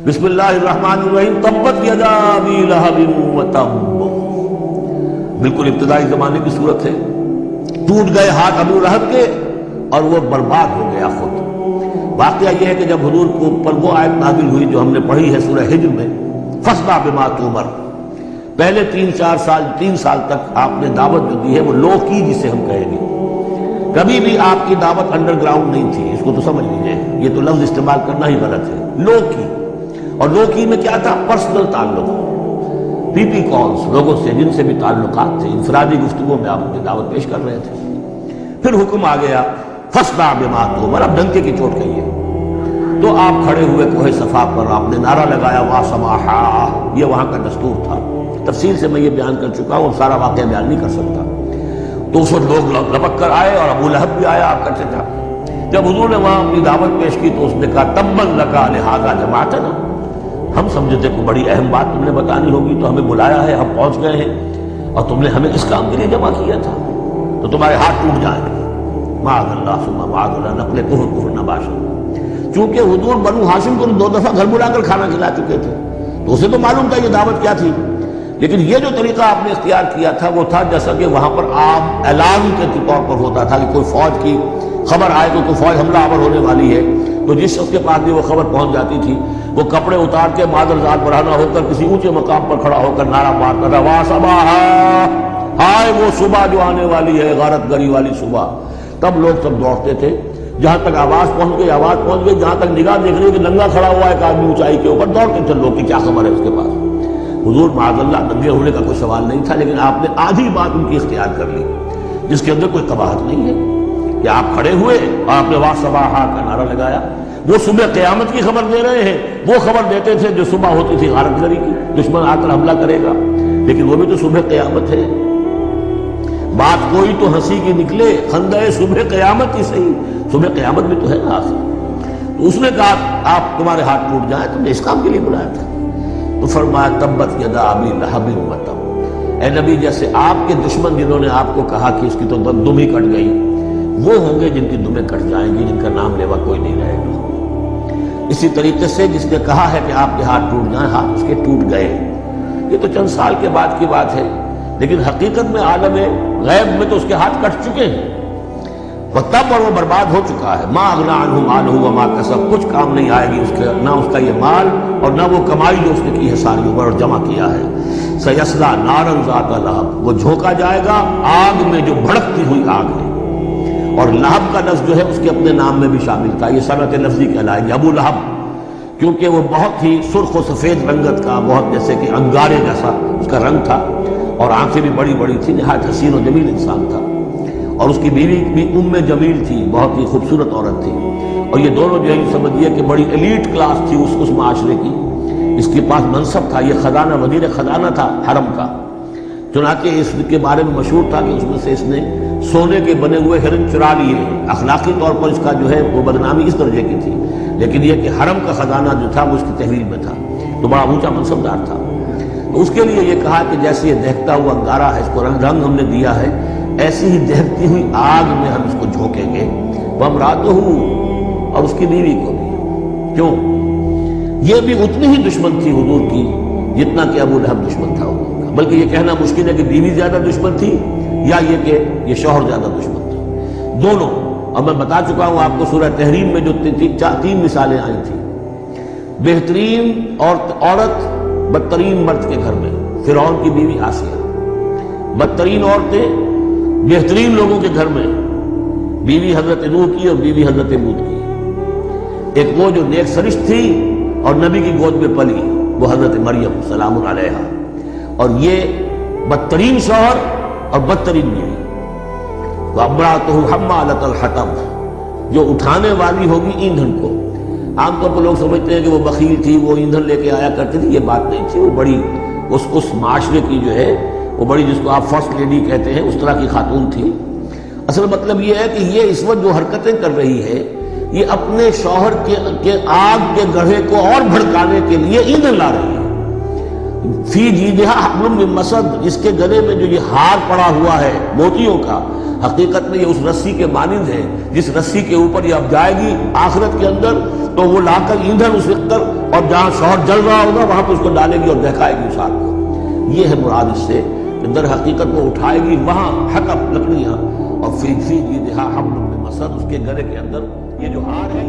بسم اللہ الرحمن الرحیم تبت یدا ابی لہب وتب، بالکل ابتدائی زمانے کی صورت ہے. ٹوٹ گئے ہاتھ ابو لہب کے اور وہ برباد ہو گیا خود. واقعہ یہ ہے کہ جب حضور کو اوپر وہ آیت نازل ہوئی جو ہم نے پڑھی ہے سورہ ہجر میں، فاصدع بما تؤمر، پہلے 3 سال تک آپ نے دعوت جو دی ہے وہ لو کی، جسے ہم کہیں گے. کبھی بھی آپ کی دعوت انڈر گراؤنڈ نہیں تھی، اس کو تو سمجھ لیجئے. یہ تو لفظ استعمال کرنا ہی غلط ہے. لو کی، اور لو کی میں کیا تھا؟ پرسنل تعلق، پی پی کالز، لوگوں سے جن سے بھی تعلقات تھے، انفرادی گفتگو میں آپ اپنی دعوت پیش کر رہے تھے. پھر حکم آ گیا فاصدع بما تؤمر، اب ڈنکے کی چوٹ کہیے. تو آپ کھڑے ہوئے کوہ صفا پر، آپ نے نعرہ لگایا وا سماحا، یہ وہاں کا دستور تھا. تفصیل سے میں یہ بیان کر چکا ہوں، سارا واقعہ بیان نہیں کر سکتا. تو اس وقت لوگ لپک کر آئے اور ابو لہب بھی آیا آپ کا چچا. جب حضور نے وہاں اپنی دعوت پیش کی تو اس نے کہا تبت لکا لہذا جمعتنا، ہم سمجھے تھے کوئی بڑی اہم بات تم نے بتانی ہوگی تو ہمیں بلایا ہے، ہم پہنچ گئے ہیں اور تم نے ہمیں اس کام کے لیے جمع کیا تھا، تو تمہارے ہاتھ ٹوٹ جائیں گے. معاذ اللہ ثم معاذ اللہ، نقل کفر نباشا. چونکہ حضور بنو ہاشم کو 2 دفعہ گھر بلا کر کھانا کھلا چکے تھے تو اسے تو معلوم تھا یہ دعوت کیا تھی. لیکن یہ جو طریقہ آپ نے اختیار کیا تھا وہ تھا جیسا کہ وہاں پر عام اعلان کے طور پر ہوتا تھا کہ کوئی فوج کی خبر آئے تو کوئی فوج حملہ آور ہونے والی ہے، تو جس شخص کے پاس بھی وہ خبر پہنچ جاتی تھی وہ کپڑے اتار کے مادر ذات برہنہ ہو کر کسی اونچے مقام پر کھڑا ہو کر نعرہ مارتا تھا وا صباحا، ہائے وہ صبح جو آنے والی ہے، غارت گری والی صبح. تب لوگ سب دوڑتے تھے، جہاں تک آواز پہنچ گئی، جہاں تک نگاہ دیکھ رہی کہ ننگا کھڑا ہوا ہے ایک آدمی اونچائی کے اوپر، دوڑتے تھے لوگ کہ کیا خبر ہے اس کے پاس. حضور معاذ اللہ ننگے ہونے کا کوئی سوال نہیں تھا، لیکن آپ نے آدھی بات ان کی اختیار کر لی جس کے اندر کوئی قباحت نہیں ہے کہ آپ کھڑے ہوئے اور آپ نے وا صباحا کا نعرہ لگایا. وہ صبح قیامت کی خبر دے رہے ہیں، وہ خبر دیتے تھے جو صبح ہوتی تھی غارت گری کی، دشمن آ کر حملہ کرے گا، لیکن وہ بھی تو صبح قیامت ہے. بات کوئی تو ہنسی کی نکلے، خندہ صبح قیامت ہی صحیح، صبح قیامت بھی تو ہے نا آخر. تو اس نے کہا آپ تمہارے ہاتھ ٹوٹ جائیں، تم نے اس کام کے لیے بلایا تھا. تو فرمایا تبت یدا ابی لہب وتب، اے نبی جیسے آپ کے دشمن جنہوں نے آپ کو کہا کہ اس کی تو دم ہی کٹ گئی، وہ ہوں گے جن کی دمیں کٹ جائیں گی، جن کا نام لیوا کوئی نہیں رہے گا. اسی طریقے سے جس نے کہا ہے کہ آپ کے ہاتھ ٹوٹ جائیں، ہاتھ اس کے ٹوٹ گئے. یہ تو چند سال کے بعد کی بات ہے، لیکن حقیقت میں عالم غیب میں تو اس کے ہاتھ کٹ چکے ہیں. تب اور وہ برباد ہو چکا ہے. ما اغنی عنہ مالہ وما کسب، کچھ کام نہیں آئے گی اس کے، نہ اس کا یہ مال اور نہ وہ کمائی جو اس نے کی ہے ساری عمر اور جمع کیا ہے. سیصلی نارا ذات لہب، وہ جھونکا جائے گا آگ میں جو بھڑکتی ہوئی آگ ہے. اور لہب کا لفظ جو ہے اس کے اپنے نام میں بھی شامل تھا، یہ صنعت لفظی کہلائے گی ابو لہب، کیونکہ وہ بہت ہی سرخ و سفید رنگت کا، بہت جیسے کہ انگارے جیسا اس کا رنگ تھا، اور آنکھیں بھی بڑی بڑی تھی، نہایت حسین و جمیل انسان تھا. اور اس کی بیوی بھی ام جمیل تھی، بہت ہی خوبصورت عورت تھی. اور یہ دونوں جو ہے سمجھیے کہ بڑی ایلیٹ کلاس تھی اس معاشرے کی. اس کے پاس منصب تھا، یہ خزانہ وزیر خزانہ تھا حرم کا. چنانچہ اس کے بارے میں مشہور تھا کہ اس میں سے اس نے سونے کے بنے ہوئے ہرن چرا لیے. اخلاقی طور پر اس کا جو ہے وہ بدنامی اس درجے کی تھی، لیکن یہ کہ حرم کا خزانہ جو تھا وہ اس کی تحویل میں تھا، تو بڑا اونچا منصب دار تھا. تو اس کے لیے یہ کہا کہ جیسے یہ دہکتا ہوا انگارہ ہے، اس کو رنگ ہم نے دیا ہے، ایسی ہی دہکتی ہوئی آگ میں ہم اس کو جھونکیں گے. وامرأتہ، اور اس کی بیوی کو بھی. کیوں؟ یہ بھی اتنی ہی دشمن تھی حضور کی جتنا کہ ابو لہب دشمن تھا حضور کا. بلکہ یہ کہنا مشکل ہے کہ بیوی زیادہ دشمن تھی یا یہ کہ یہ شوہر زیادہ دشمن تھا، دونوں. اور میں بتا چکا ہوں آپ کو سورہ تحریم میں جو 3 مثالیں آئی تھیں. بہترین عورت بدترین مرد کے گھر میں، فرعون کی بیوی آسیہ. بدترین عورتیں بہترین لوگوں کے گھر میں، بیوی حضرت نوح کی اور بیوی حضرت لوط کی. ایک وہ جو نیک سرشت تھی اور نبی کی گود میں پلی، وہ حضرت مریم سلام علیہا. اور یہ بدترین شوہر اور بدترین بیوی. وامرأتہ حمالۃ الحطب، جو اٹھانے والی ہوگی ایندھن کو. عام طور پر لوگ سمجھتے ہیں کہ وہ بخیل تھی، وہ ایندھن لے کے آیا کرتی تھی. یہ بات نہیں تھی، وہ بڑی اس معاشرے کی جو ہے وہ بڑی، جس کو آپ فرسٹ لیڈی کہتے ہیں، اس طرح کی خاتون تھی. اصل مطلب یہ ہے کہ یہ اس وقت جو حرکتیں کر رہی ہے یہ اپنے شوہر کے آگ کے گڑھے کو اور بھڑکانے کے لیے ایندھن لا رہی ہے. فی جیدہا حبل من مسد، جس کے گلے میں جو یہ ہار پڑا ہوا ہے موتیوں کا، حقیقت میں یہ اس رسی کے مانند ہے جس رسی کے اوپر یہ اب جائے گی آخرت کے اندر، تو وہ لا کر ایندھن اس وقت اور جہاں شوہر جل رہا ہوگا وہاں پہ اس کو ڈالے گی اور دہکائے گی اس آگ کو۔ یہ ہے مراد اس سے کہ در حقیقت وہ اٹھائے گی وہاں حقب لکڑیاں، اور فی جیدہا حبل من مسد، اس کے گلے کے اندر یہ جو ہار ہے